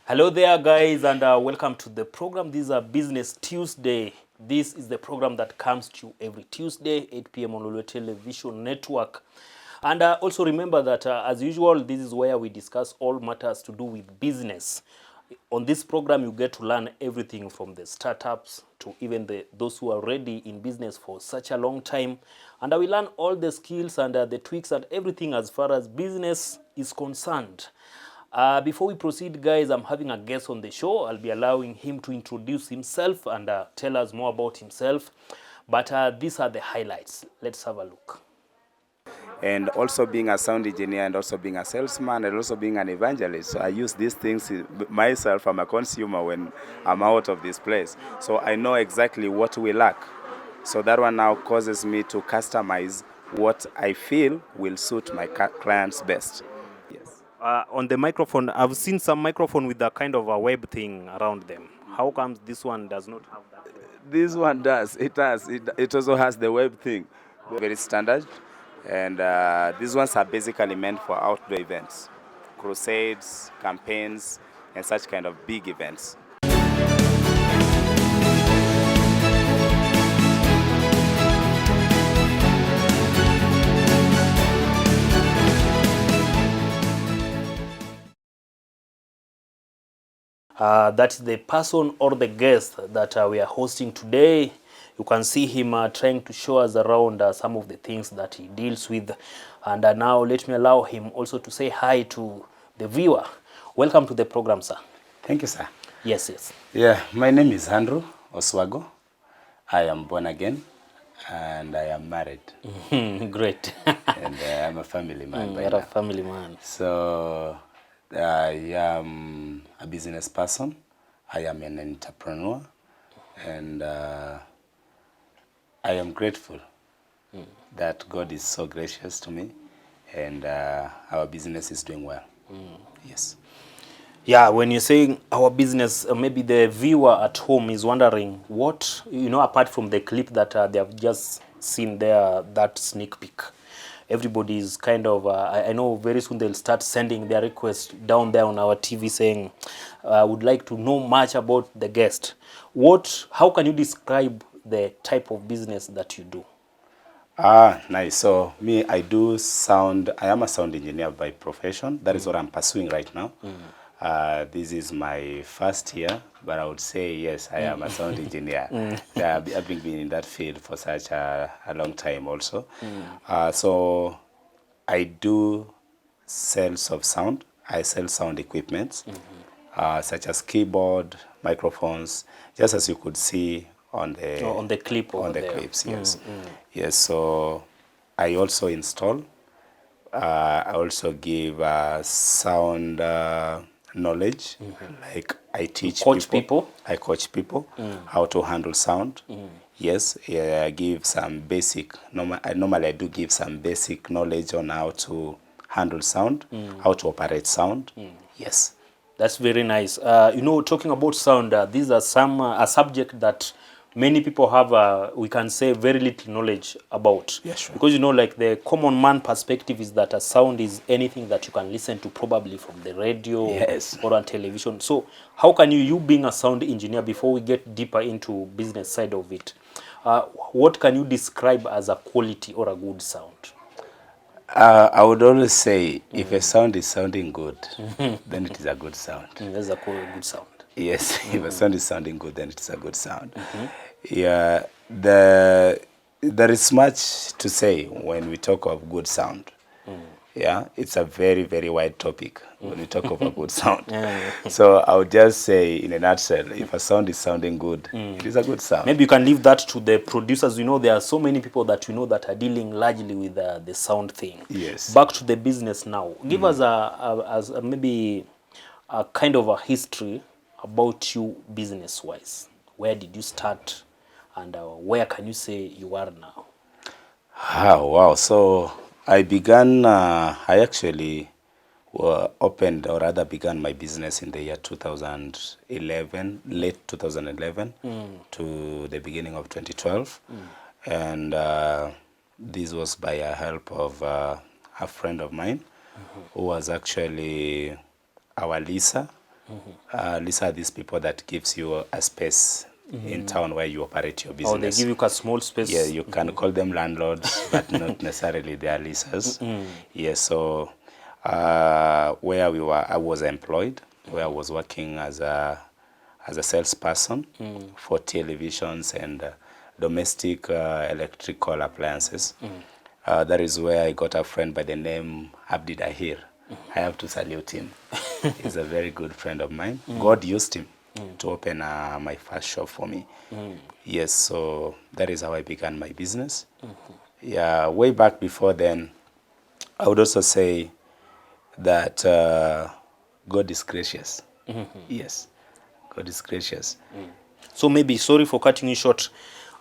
Hello there, guys, and welcome to the program. This is a Business Tuesday. This is the program that comes to you every Tuesday, 8 p.m. on Lolwe Television Network. And also remember that, as usual, this is where we discuss all matters to do with business. On this program, you get to learn everything from the startups to even those who are already in business for such a long time. And we learn all the skills and the tweaks and everything as far as business is concerned. Before we proceed, guys, I'm having a guest on the show. I'll be allowing him to introduce himself and tell us more about himself. But these are the highlights. Let's have a look. And also being a sound engineer and also being a salesman and also being an evangelist. So I use these things myself. I'm a consumer when I'm out of this place. So I know exactly what we lack. So that one now causes me to customize what I feel will suit my clients best. Yes. On the microphone, I've seen some microphone with a kind of a web thing around them. How comes this one does not have that web? This one does. It does. It also has the web thing. Very standard. And these ones are basically meant for outdoor events, crusades, campaigns, and such kind of big events. That's the person or the guest that we are hosting today. You can see him trying to show us around some of the things that he deals with. And now let me allow him also to say hi to the viewer. Welcome to the program, sir. Thank you, sir. Yes, yes. Yeah, my name is Andrew Oswago. I am born again and I am married. Great. And I'm a family man. You're a family man. So I am a business person. I am an entrepreneur. And I am grateful that God is so gracious to me and our business is doing well. Yes. Yeah, when you're saying our business, maybe the viewer at home is wondering what, apart from the clip that they have just seen there, that sneak peek. Everybody is kind of, I know very soon they'll start sending their request down there on our TV saying, would like to know much about the guest. How can you describe the type of business that you do? Nice. So me, I am a sound engineer by profession. That is what I'm pursuing right now. This is my first year, but I would say, yes, I am a sound engineer. I've been in that field for such a long time also. So I do sales of sound. I sell sound equipment, such as keyboard, microphones, just as you could see on the clip over there. Clips, yes. Yes, so I also install. I also give sound knowledge. Like I teach people. I coach people how to handle sound. Yes, I give some basic. Normally, I do give some basic knowledge on how to handle sound, how to operate sound. Yes. That's very nice. Talking about sound, these are a subject that many people have, we can say, very little knowledge about. Yes, sure. Because, like the common man perspective is that a sound is anything that you can listen to probably from the radio. Yes. Or on television. So how can you being a sound engineer, before we get deeper into business side of it, what can you describe as a quality or a good sound? I would always say, if a sound is sounding good, then it is a good sound. That's a good sound. Yes, if a sound is sounding good, then it is a good sound. Yeah, there is much to say when we talk of good sound. Yeah, it's a very, very wide topic when we talk of a good sound. So I would just say, in a nutshell, if a sound is sounding good, it is a good sound. Maybe you can leave that to the producers. There are so many people that that are dealing largely with the sound thing. Yes. Back to the business now. Give us maybe a kind of a history about you business-wise. Where did you start, and where can you say you are now? Oh, wow. So I began, I actually opened, or rather began my business in the year 2011, late 2011 to the beginning of 2012. And this was by a help of a friend of mine who was actually our leaser These are these people that gives you a space in town where you operate your business. Or they give you a small space. Yeah, you can call them landlords, but not necessarily they are leases. Yes, so where I was employed, where I was working as a salesperson for televisions and domestic electrical appliances. That is where I got a friend by the name Abdi Dahir. I have to salute him. He's a very good friend of mine. God used him to open my first shop for me. Yes, so that is how I began my business. Yeah, way back before then, I would also say that God is gracious. Yes, God is gracious. So maybe, sorry for cutting you short,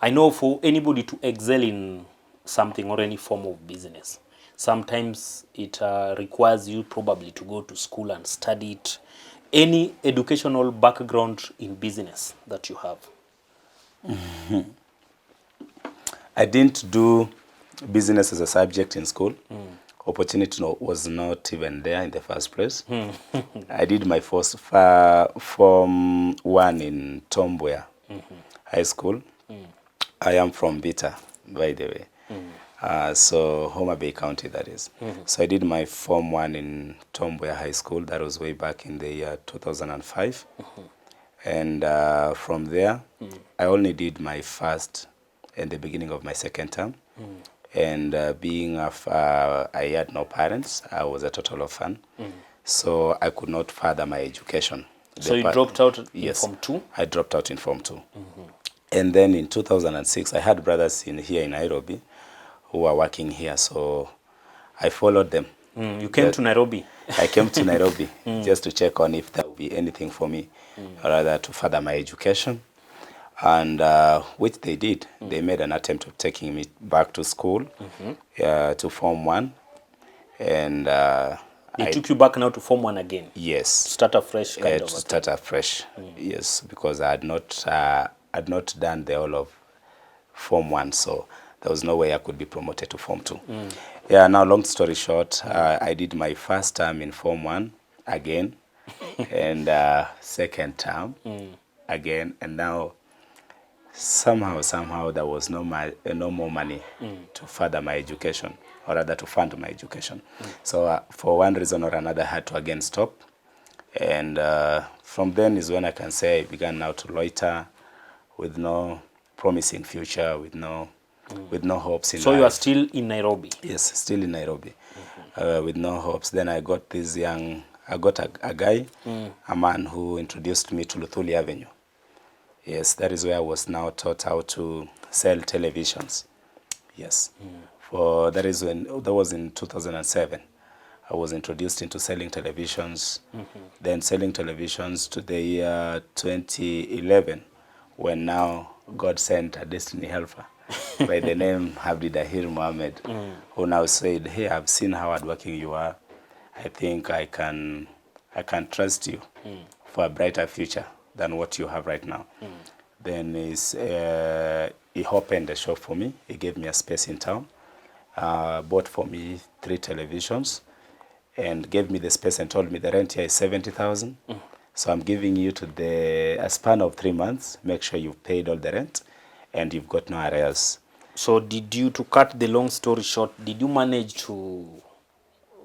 I know for anybody to excel in something or any form of business, sometimes it requires you probably to go to school and study it. Any educational background in business that you have? I didn't do business as a subject in school. Opportunity was not even there in the first place. I did my first Form 1 in Tomboya High School. I am from Bita, by the way. So Homa Bay County, that is. So I did my Form 1 in Tomboya High School. That was way back in the year 2005. And from there, I only did my first and the beginning of my second term. And being I had no parents, I was a total orphan. So I could not further my education. So you dropped out in Yes, Form 2? I dropped out in Form 2. And then in 2006, I had brothers here in Nairobi who were working here. So I followed them. You came to Nairobi? I came to Nairobi just to check on if there would be anything for me, or rather to further my education. And which they did. They made an attempt of taking me back to school, to Form 1. And They took you back now to Form 1 again? yes. Start afresh, kind of. To start afresh, yes, because I had not done the whole of Form 1, so there was no way I could be promoted to Form 2. Yeah, now long story short, I did my first term in Form 1 again, and second term again, and now somehow there was no more money to further my education, or rather to fund my education. So for one reason or another, I had to again stop. And from then is when I can say I began now to loiter with no promising future, with no hopes in life. So you are still in Nairobi? Yes, still in Nairobi, with no hopes. Then I got a guy, a man who introduced me to Luthuli Avenue. Yes, that is where I was now taught how to sell televisions. Yes, that was in 2007. I was introduced into selling televisions, then selling televisions to the year 2011, when now God sent a destiny helper by the name Abdi Dahir Mohammed, who now said, "Hey, I've seen how hardworking you are. I think I can trust you for a brighter future than what you have right now." Then he opened a shop for me. He gave me a space in town, bought for me 3 televisions, and gave me the space and told me the rent here is 70,000. So I'm giving you a span of 3 months. Make sure you've paid all the rent and you've got no arrears. So to cut the long story short, did you manage to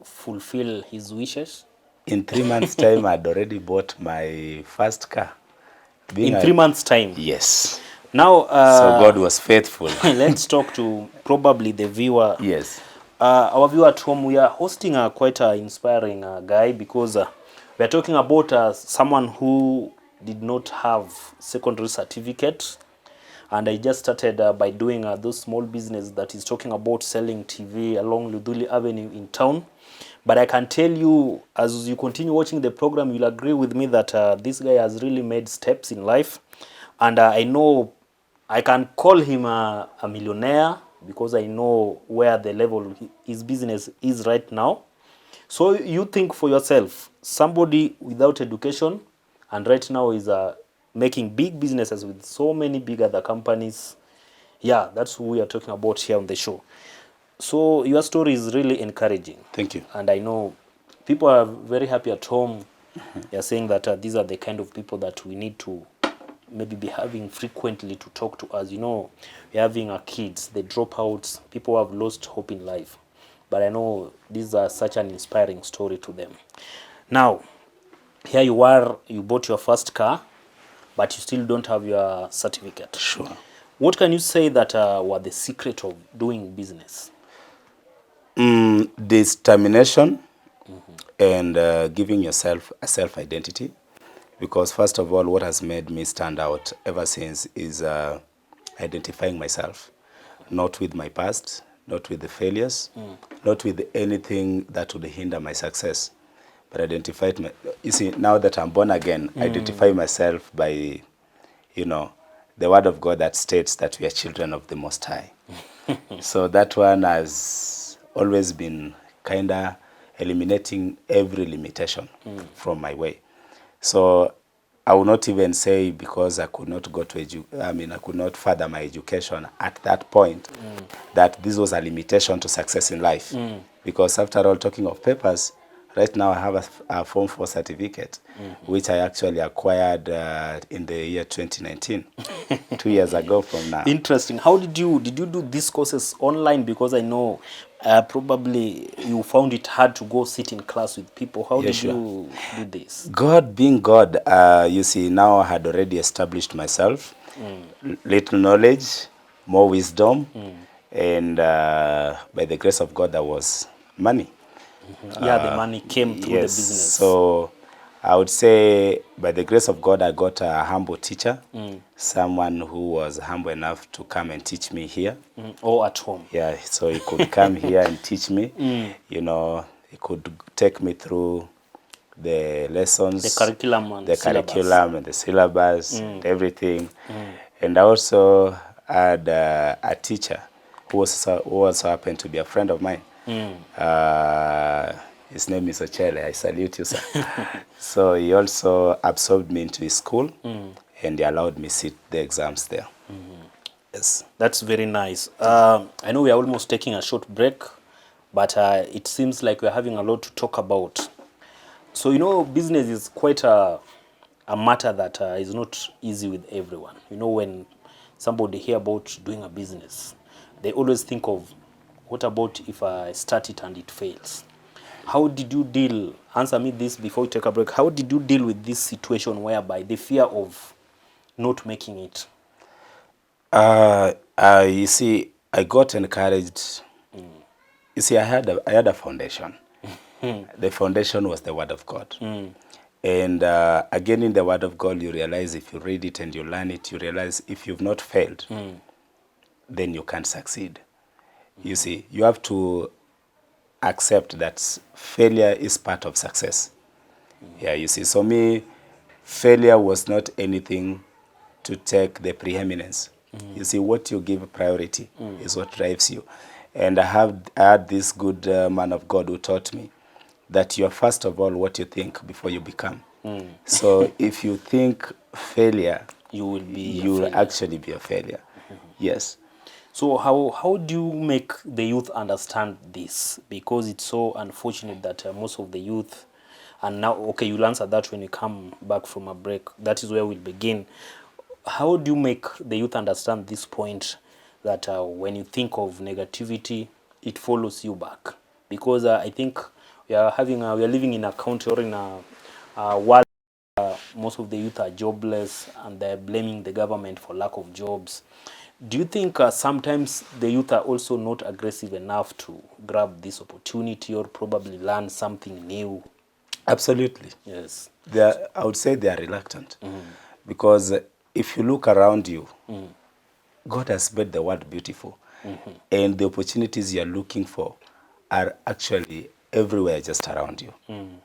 fulfill his wishes? In 3 months' time, I'd already bought my first car. In 3 months' time? Yes. Now, so God was faithful. Let's talk to probably the viewer. Yes. Our viewer at home. We are hosting quite an inspiring guy, because we are talking about someone who did not have secondary certificate, and I just started by doing those small business that is talking about selling TV along Luthuli Avenue in town. But I can tell you, as you continue watching the program, you'll agree with me that this guy has really made steps in life. And I know I can call him a millionaire, because I know where the level his business is right now. So you think for yourself, somebody without education and right now is making big businesses with so many big other companies. Yeah, that's who we are talking about here on the show. So your story is really encouraging. Thank you. And I know people are very happy at home You're saying that these are the kind of people that we need to maybe be having frequently to talk to us. You know, we're having our kids, the dropouts, people who have lost hope in life. But I know these are such an inspiring story to them. Now, here you are, you bought your first car, but you still don't have your certificate. Sure. What can you say that were the secret of doing business? Determination and giving yourself a self-identity. Because first of all, what has made me stand out ever since is identifying myself, not with my past, not with the failures, not with anything that would hinder my success, but you see, now that I'm born again, identify myself by, you know, the word of God that states that we are children of the Most High. So that one has always been kind of eliminating every limitation from my way. So I will not even say because I could not go to I could not further my education at that point that this was a limitation to success in life. Because after all, talking of papers, right now I have a Form 4 certificate, which I actually acquired in the year 2019, 2 years ago from now. Interesting. How did you do these courses online? Because I know probably you found it hard to go sit in class with people. How did you do this? God being God, you see, now I had already established myself, little knowledge, more wisdom, and by the grace of God, there was money. The money came through the business. So I would say by the grace of God, I got a humble teacher, someone who was humble enough to come and teach me here. Or at home. Yeah, so he could come here and teach me. You know, he could take me through the lessons, the curriculum and the syllabus and everything. And I also had a teacher who also happened to be a friend of mine. His name is Ochele. I salute you, sir. So he also absorbed me into his school, and he allowed me sit the exams there. Yes. That's very nice. I know we are almost taking a short break, but it seems like we're having a lot to talk about. So, you know, business is quite a matter that is not easy with everyone. You know, when somebody hear about doing a business, they always think of, what about if I start it and it fails? How did you deal? Answer me this before we take a break. How did you deal with this situation whereby the fear of not making it? You see, I got encouraged. You see, I had a foundation. The foundation was the Word of God. And again, in the Word of God, you realize if you read it and you learn it, you realize if you've not failed, then you can't succeed. You see, you have to accept that failure is part of success. Yeah, you see, so me, failure was not anything to take the preeminence. You see, what you give priority is what drives you. And I had this good man of God who taught me that you are first of all what you think before you become. So if you think failure, you will actually be a failure. Yes. So how do you make the youth understand this? Because it's so unfortunate that most of the youth, and now, okay, you'll answer that when you come back from a break. That is where we'll begin. How do you make the youth understand this point that when you think of negativity, it follows you back? Because I think we are living in a country or in a world where most of the youth are jobless and they're blaming the government for lack of jobs. Do you think sometimes the youth are also not aggressive enough to grab this opportunity or probably learn something new? Absolutely. Yes. I would say they are reluctant. Because if you look around you, God has made the world beautiful. And the opportunities you're looking for are actually everywhere just around you.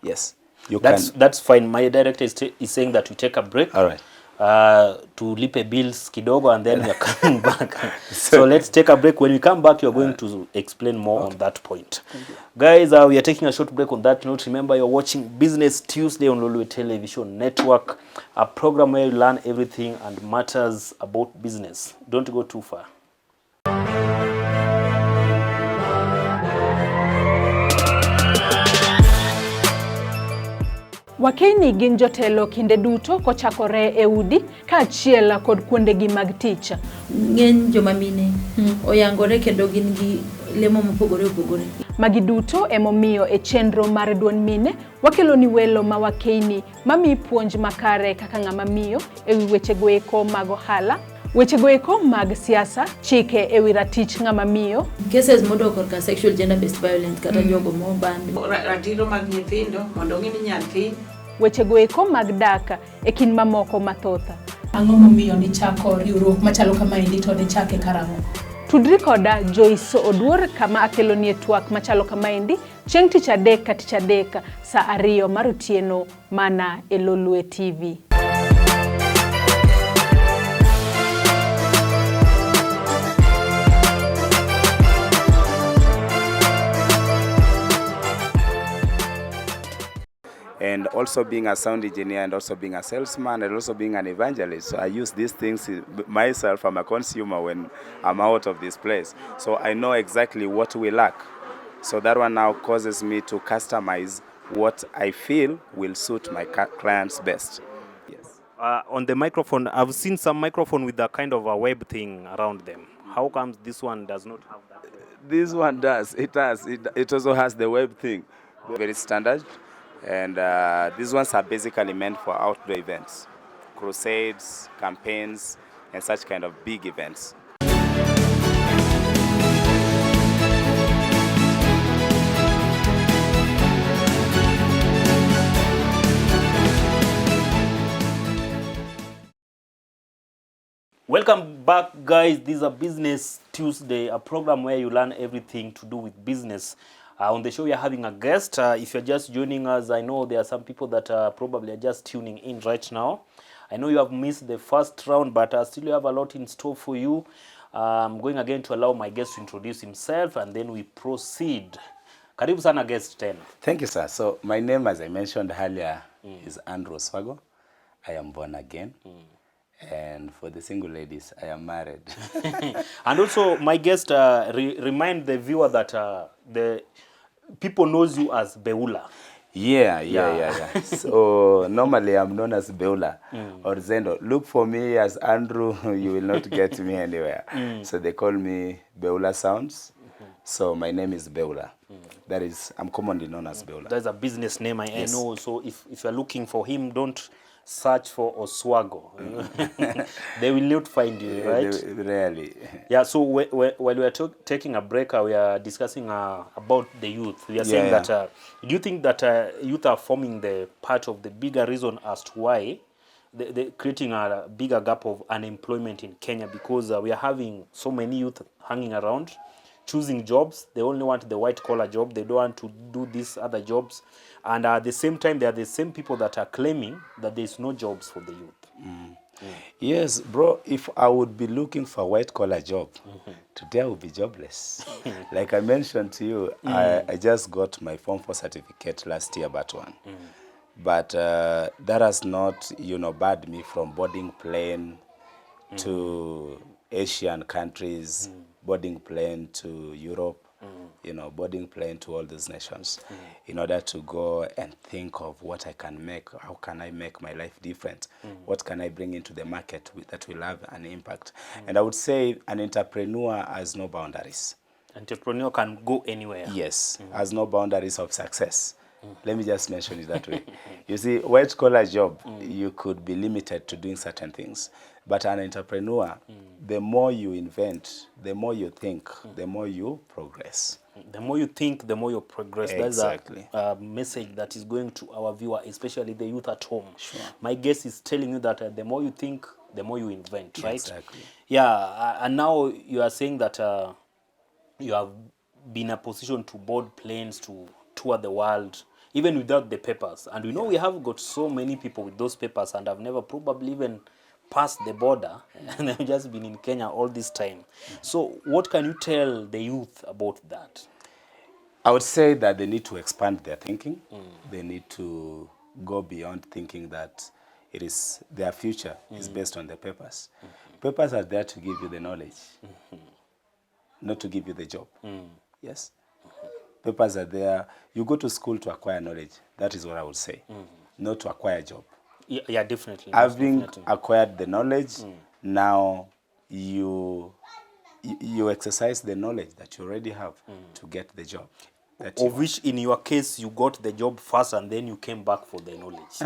Yes. That's fine. My director is saying that we take a break. All right. To lipe bills kidogo, and then we are coming back. So let's take a break. When we come back, you're going to explain more on that point. Guys, we are taking a short break on that note. Remember, you're watching Business Tuesday on Lolwe Television Network, a program where you learn everything and matters about business. Don't go too far. Wakeni gin jotelo kinde duto kochakore e udi kaachiel kod kuondegi mag tich. Ng'eny joma mine oyangore kendo gin gi lemo mopogore opogore. Magi duto emomiyo e chenro mar duond mine wakelo ni welo ma wakeni mami puonj makare kaka ng'ama miyo e wi weche goeko mag ohala, weche goeko mag siasa, chike e wi ratich ng'ama miyo, Cases modok korka sexual gender based violence kata jogo mobandi. Ratiro mag nyithindo mondo ng'e ni nyathi weche goeko mag dak e kin mamoko mathoth. Ang'o momiyo ni chako riwruok machalo kamaendi to ni chake karang'o? Tudri koda Joyce Oduor kama akelo nie twak machalo kamaendi chieng' tich adek ka tich adek saa 2 mar otieno mana e Lolwe TV. And also being a sound engineer and also being a salesman and also being an evangelist. So I use these things myself. I'm a consumer when I'm out of this place. So I know exactly what we lack. So that one now causes me to customize what I feel will suit my clients best. Yes. On the microphone, I've seen some microphone with a kind of a web thing around them. How comes this one does not have that? This one does. It does. It also has the web thing. Very standard. And these ones are basically meant for outdoor events, crusades, campaigns, and such kind of big events. Welcome back, guys. This is a Business Tuesday, a program where you learn everything to do with business. On the show, we are having a guest. If you're just joining us, I know there are some people that probably are just tuning in right now. I know you have missed the first round, but still you have a lot in store for you. I'm going again to allow my guest to introduce himself, and then we proceed. Karibu sana guest 10. Thank you, sir. So my name, as I mentioned earlier, is Andrew Oswago. I am born again. And for the single ladies, I am married. And also, my guest, remind the viewer that the people knows you as Beula. Yeah. So normally I'm known as Beula or Zendo. Look for me as Andrew, you will not get me anywhere. So they call me Beula Sounds. So my name is Beula. That is, I'm commonly known as Beula. That's a business name, I Yes. know. So if you're looking for him, don't search for Oswago. They will not find you, right? Really. Yeah, so while we are taking a break, we are discussing about the youth. We are saying Yeah. that, do you think that youth are forming the part of the bigger reason as to why they creating a bigger gap of unemployment in Kenya? Because we are having so many youth hanging around, choosing jobs. They only want the white collar job. They don't want to do these other jobs. And at the same time, they are the same people that are claiming that there is no jobs for the youth. Yes, bro, if I would be looking for a white collar job, today I would be jobless. Like I mentioned to you, I just got my Form 4 certificate last year, but one. But that has not, barred me from boarding plane to Asian countries, boarding plane to Europe, boarding plane to all these nations in order to go and think of what I can make. How can I make my life different? What can I bring into the market that will have an impact? And I would say an entrepreneur has no boundaries. Entrepreneur can go anywhere. Yes, has no boundaries of success. Let me just mention it that way. You see, white collar job, you could be limited to doing certain things. But an entrepreneur, the more you invent, the more you think, the more you progress. The more you think, the more you progress. Exactly. That's a message that is going to our viewer, especially the youth at home. Sure. My guess is telling you that the more you think, the more you invent, right? Exactly. Yeah, and now you are saying that you have been in a position to board planes, to tour the world, even without the papers. And we know we have got so many people with those papers and have never probably even passed the border, and they've just been in Kenya all this time. So what can you tell the youth about that? I would say that they need to expand their thinking. They need to go beyond thinking that it is their future is based on the papers. Papers are there to give you the knowledge, not to give you the job. Yes. Papers are there. You go to school to acquire knowledge. That is what I would say. not to acquire a job. Yeah, definitely. Having Definitely. acquired the knowledge, now you exercise the knowledge that you already have to get the job. Of which, in your case, you got the job first and then you came back for the knowledge.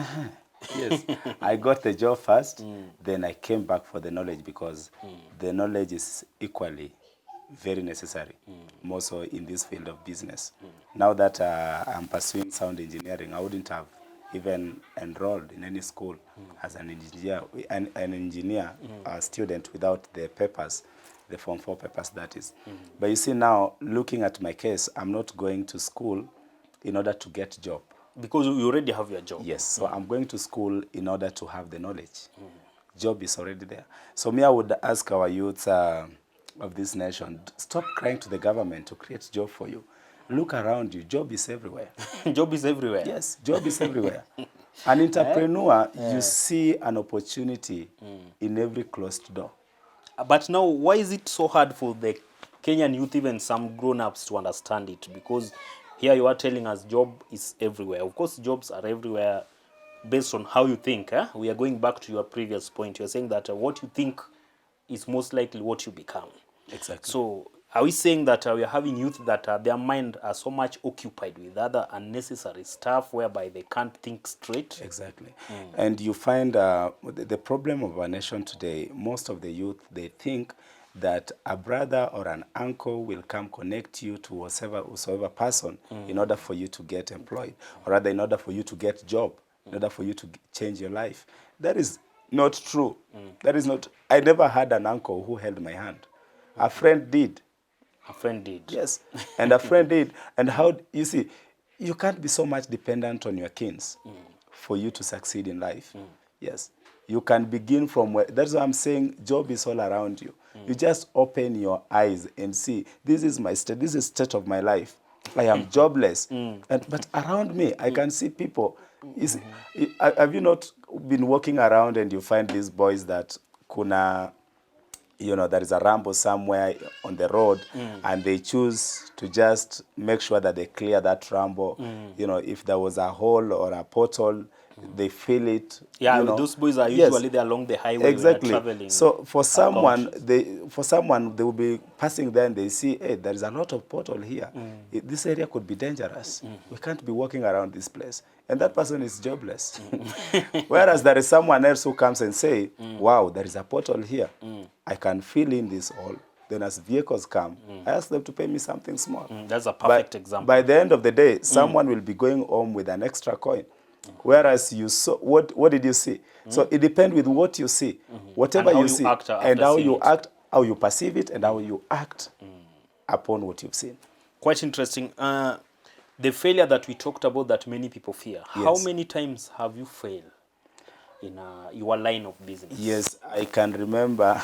Yes, I got the job first, then I came back for the knowledge because the knowledge is equally very necessary, more so in this field of business. Now that I'm pursuing sound engineering, I wouldn't have even enrolled in any school as an engineer, student without the papers, the Form 4 papers, that is. But you see now, looking at my case, I'm not going to school in order to get a job. Because you already have your job. Yes, so I'm going to school in order to have the knowledge. Job is already there. So me, I would ask our youths of this nation, stop crying to the government to create job for you. Look around you, job is everywhere. Job is everywhere. Yes, job is everywhere. An entrepreneur, you see an opportunity in every closed door. But now, why is it so hard for the Kenyan youth, even some grown-ups, to understand it? Because here you are telling us job is everywhere. Of course, jobs are everywhere based on how you think. We are going back to your previous point. You're saying that what you think is most likely what you become. Exactly. So are we saying that we are having youth that their mind are so much occupied with other unnecessary stuff whereby they can't think straight? Exactly. And you find the problem of our nation today, most of the youth, they think that a brother or an uncle will come connect you to whatsoever person in order for you to get employed, or rather in order for you to get job, in order for you to change your life. That is not true. That is not. I never had an uncle who held my hand. A friend did. A friend did. Yes, and a friend did. And how, you see, you can't be so much dependent on your kins for you to succeed in life. Yes, you can begin from where, that's why I'm saying job is all around you. You just open your eyes and see, this is my state, this is the state of my life. I am jobless. But around me, I can see people. Have you not been walking around and you find these boys that there is a ramble somewhere on the road and they choose to just make sure that they clear that ramble. If there was a hole or a pothole, they fill it. Yeah, those boys are usually there along the highway. Exactly. Traveling. So for someone, they will be passing there and they see, hey, there is a lot of pothole here. This area could be dangerous. We can't be walking around this place. And that person is jobless. Whereas there is someone else who comes and say, wow, there is a pothole here. I can fill in this hole. Then as vehicles come, I ask them to pay me something small. That's a perfect example. By the end of the day, someone will be going home with an extra coin. Whereas you saw, what did you see? So it depends with what you see. Whatever you see, and how you act, how you perceive it, and how you act upon what you've seen. Quite interesting. The failure that we talked about that many people fear. Yes. How many times have you failed in your line of business? Yes, I can remember.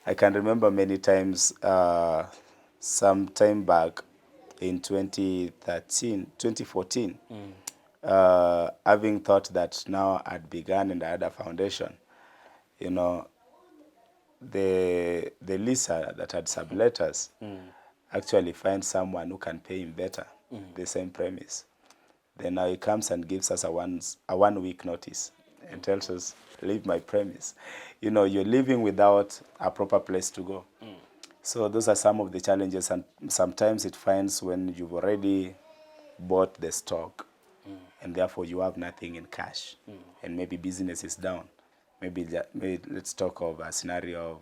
I can remember many times. Some time back in 2014, having thought that now I'd begun and I had a foundation, the leaser that had sublet us actually find someone who can pay him better the same premise. Then now he comes and gives us a 1 week notice and tells us, leave my premise. You're living without a proper place to go. So those are some of the challenges, and sometimes it finds when you've already bought the stock and therefore you have nothing in cash and maybe business is down. Maybe let's talk of a scenario of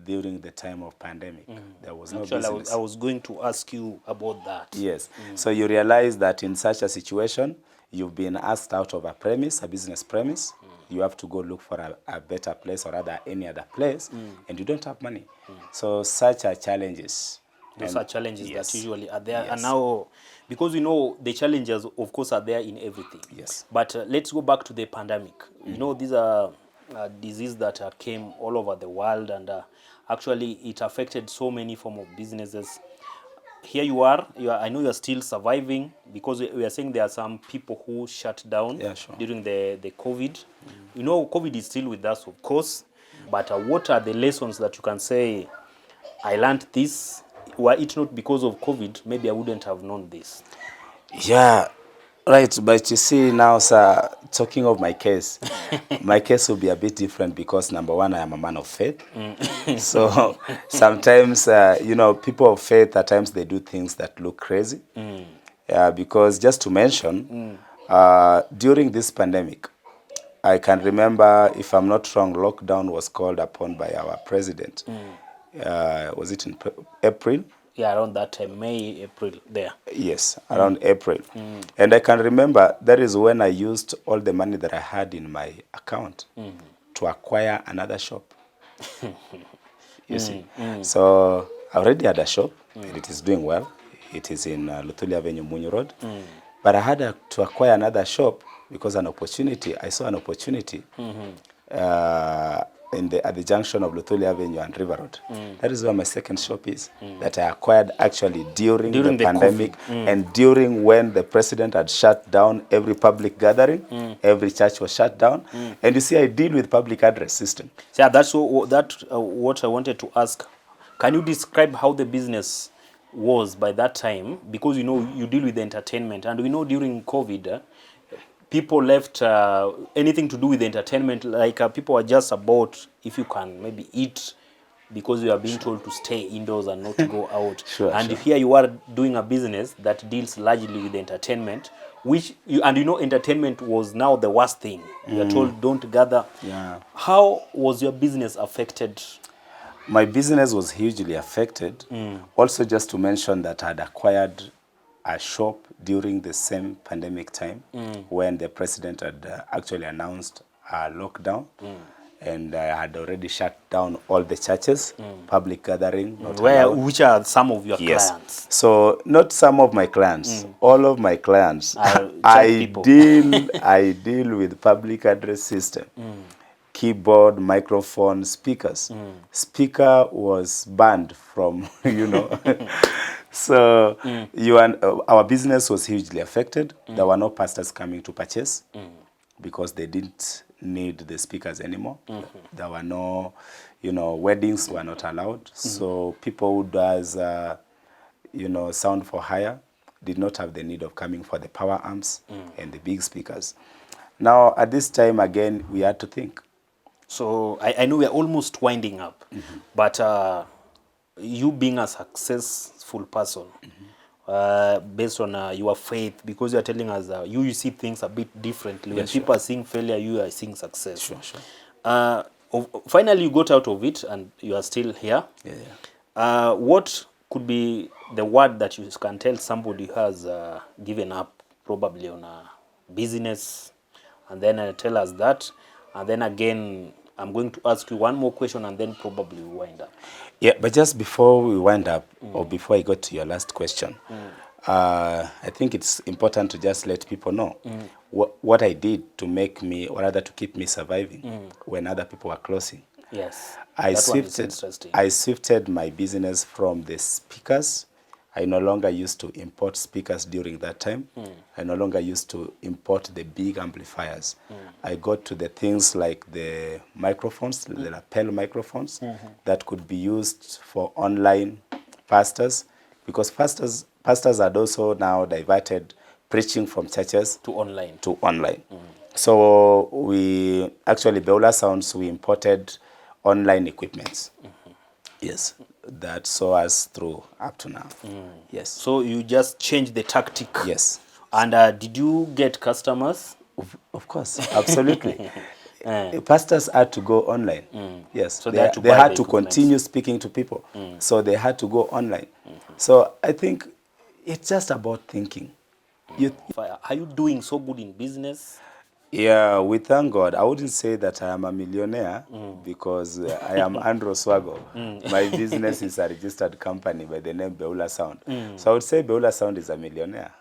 during the time of pandemic. There was no business. I was going to ask you about that. Yes. So you realize that in such a situation, you've been asked out of a premise, a business premise. You have to go look for a better place or rather any other place, and you don't have money. So such are challenges. Those are challenges yes. that usually are there. Yes. And now, because the challenges, of course, are there in everything. Yes. But let's go back to the pandemic. These are disease that came all over the world, and actually it affected so many form of businesses. Here you are. I know you are still surviving, because we are saying there are some people who shut down during the COVID. COVID is still with us, of course. But what are the lessons that you can say, I learned this? Were it not because of COVID, maybe I wouldn't have known this. Yeah. Right, but you see now, sir, talking of my case, my case will be a bit different because number one, I am a man of faith. So sometimes, people of faith, at times they do things that look crazy. Because just to mention, during this pandemic, I can remember, if I'm not wrong, lockdown was called upon by our president. Was it in April? Yeah, around that time, May, April, there. Yes, around April. And I can remember that is when I used all the money that I had in my account to acquire another shop. You see. So I already had a shop and it is doing well. It is in Luthuli Avenue, Munyu Road. But I had to acquire another shop because I saw an opportunity at the junction of Luthuli Avenue and River Road. That is where my second shop is, that I acquired actually during the pandemic and during when the president had shut down every public gathering, every church was shut down. And you see, I deal with public address system. Yeah, that's what I wanted to ask. Can you describe how the business was by that time? Because you deal with entertainment, and we know during COVID, people left anything to do with entertainment, like people are just about if you can maybe eat, because you are being told to stay indoors and not to go out. And here you are doing a business that deals largely with entertainment, entertainment was now the worst thing. You are told don't gather. Yeah. How was your business affected? My business was hugely affected. Also, just to mention that I had acquired a shop during the same pandemic time when the president had actually announced a lockdown. And I had already shut down all the churches, public gathering. Which are some of your clients? So not some of my clients, all of my clients. I deal with public address system. Keyboard, microphone, speakers. Speaker was banned from, So our business was hugely affected. There were no pastors coming to purchase because they didn't need the speakers anymore. There were no, weddings were not allowed. So people who does, sound for hire did not have the need of coming for the power amps and the big speakers. Now, at this time, again, we had to think. So I know we are almost winding up, but you being a successful person, based on your faith, because you are telling us you see things a bit differently. When people are seeing failure, you are seeing success. Finally, you got out of it and you are still here. What could be the word that you can tell somebody who has given up probably on a business, and then tell us that, and then again I'm going to ask you one more question and then probably we wind up. Yeah, but just before we wind up, or before I go to your last question, I think it's important to just let people know what I did to make me, or rather to keep me surviving when other people were closing. Yes, I shifted my business from the speakers. I no longer used to import speakers during that time. I no longer used to import the big amplifiers. I got to the things like the microphones, the lapel microphones that could be used for online pastors, because pastors had also now diverted preaching from churches to online. So we actually, Beulah Sounds, we imported online equipments. Yes, that saw us through up to now. Yes. So you just changed the tactic. Yes. And did you get customers? Of course, absolutely. Pastors had to go online. Yes. So they had to continue speaking to people. So they had to go online. So I think it's just about thinking. Are you doing so good in business? Yeah, we thank God. I wouldn't say that I am a millionaire because I am Andrew Oswago. My business is a registered company by the name Beulah Sound. So I would say Beulah Sound is a millionaire.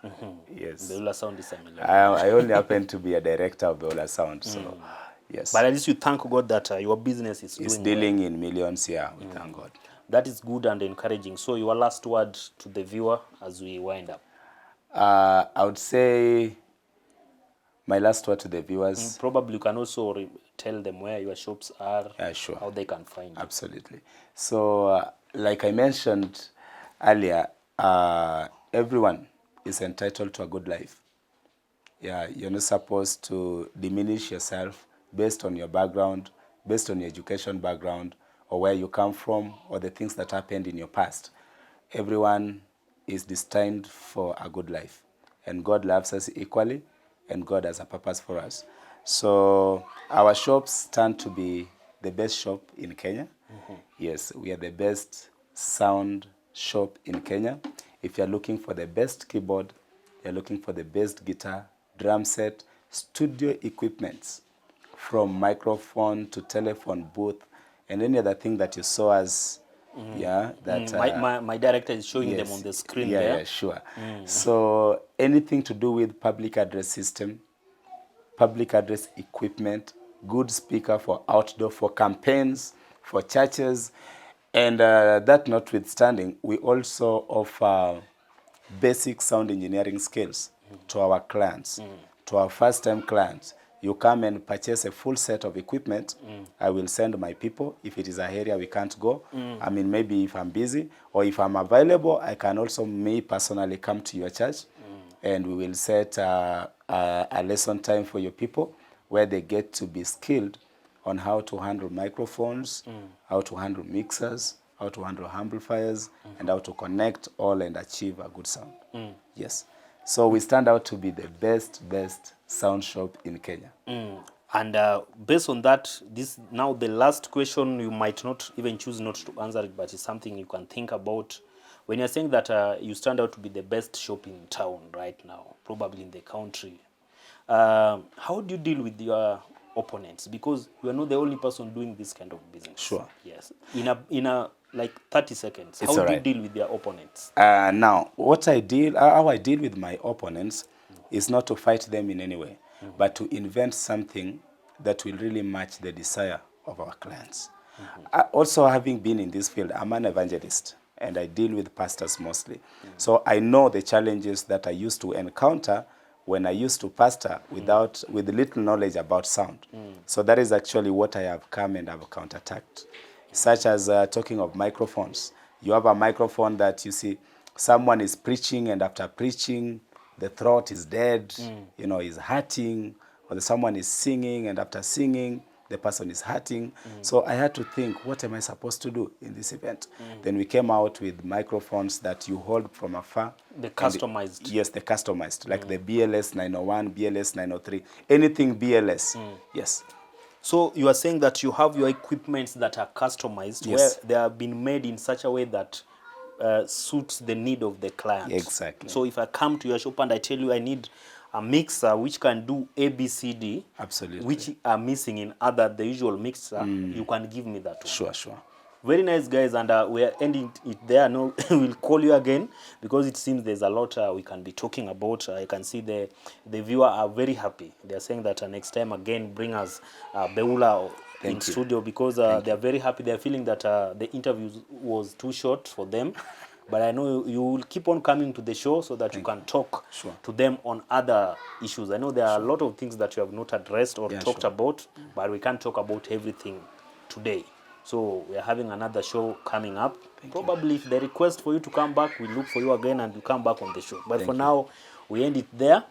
Yes. Beulah Sound is a millionaire. I only happen to be a director of Beulah Sound. So, yes. But at least you thank God that your business is dealing in millions. Yeah, we thank God. That is good and encouraging. So your last word to the viewer as we wind up. I would say my last word to the viewers. Probably you can also tell them where your shops are, sure. How they can find you. Absolutely. So, like I mentioned earlier, everyone is entitled to a good life. Yeah, you're not supposed to diminish yourself based on your background, based on your education background, or where you come from, or the things that happened in your past. Everyone is destined for a good life, and God loves us equally, and God has a purpose for us. So our shops stand to be the best shop in Kenya. Yes, we are the best sound shop in Kenya. If you're looking for the best keyboard, you're looking for the best guitar, drum set, studio equipments, from microphone to telephone booth, and any other thing that you saw as, yeah, that My director is showing them on the screen there. Yeah, sure. So anything to do with public address system, public address equipment, good speaker for outdoor, for campaigns, for churches, and that notwithstanding, we also offer basic sound engineering skills to our clients, to our first-time clients. You come and purchase a full set of equipment. I will send my people. If it is an area we can't go, I mean, maybe if I'm busy or if I'm available, I can also, me personally, come to your church and we will set a lesson time for your people where they get to be skilled on how to handle microphones, how to handle mixers, how to handle amplifiers, and how to connect all and achieve a good sound. Yes. So we stand out to be the best sound shop in Kenya. And based on that, this now the last question, you might not even choose not to answer it, but it's something you can think about. When you're saying that you stand out to be the best shop in town right now, probably in the country, how do you deal with your opponents? Because you are not the only person doing this kind of business. Sure. Yes. In a like 30 seconds, It's how all do you right. deal with your opponents? Now, how I deal with my opponents is not to fight them in any way, but to invent something that will really match the desire of our clients. Also, having been in this field, I'm an evangelist, and I deal with pastors mostly. So I know the challenges that I used to encounter when I used to pastor with little knowledge about sound. So that is actually what I have come and have counterattacked. Such as talking of microphones. You have a microphone that you see someone is preaching, and after preaching, the throat is dead, is hurting, or someone is singing, and after singing, the person is hurting. So I had to think, what am I supposed to do in this event? Then we came out with microphones that you hold from afar. The customized. Yes, the customized, like the BLS 901, BLS 903, anything BLS. Yes. So you are saying that you have your equipments that are customized, Yes. where they have been made in such a way that suits the need of the client. Exactly. So if I come to your shop and I tell you I need a mixer which can do ABCD, Absolutely. which are missing in the usual mixer, you can give me that one. Sure. Very nice, guys, and we are ending it there. No, we'll call you again because it seems there's a lot we can be talking about. I can see the viewer are very happy. They are saying that next time again, bring us Beula in studio because they are very happy. They are feeling that the interview was too short for them. But I know you will keep on coming to the show so that you can talk to them on other issues. I know there are a lot of things that you have not addressed or talked about, but we can't talk about everything today. So we are having another show coming up. Probably if they request for you to come back, we'll look for you again and you come back on the show. But for now, we end it there.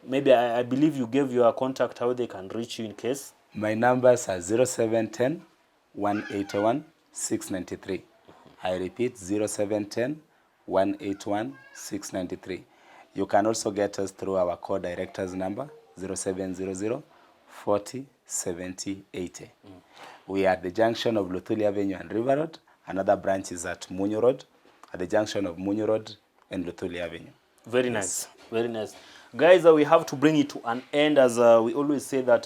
Maybe I believe you gave your contact how they can reach you in case. My numbers are 0710 181 693. I repeat, 0710 181 693. You can also get us through our co-director's number, 0700 40 70 80. We are at the junction of Luthuli Avenue and River Road. Another branch is at Munyo Road, at the junction of Munyo Road and Luthuli Avenue. Very nice, very nice. Guys, we have to bring it to an end, as we always say that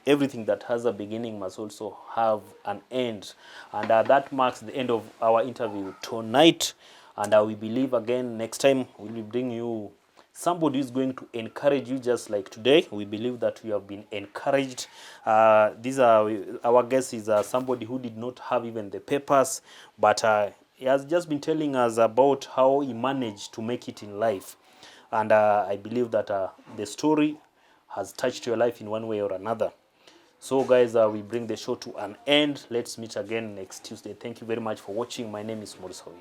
everything that has a beginning must also have an end. And that marks the end of our interview tonight. And we believe again next time we will bring you somebody who is going to encourage you just like today. We believe that we have been encouraged. Our guest is somebody who did not have even the papers, but he has just been telling us about how he managed to make it in life. And I believe that the story has touched your life in one way or another. So guys, we bring the show to an end. Let's meet again next Tuesday. Thank you very much for watching. My name is Maurice Howin.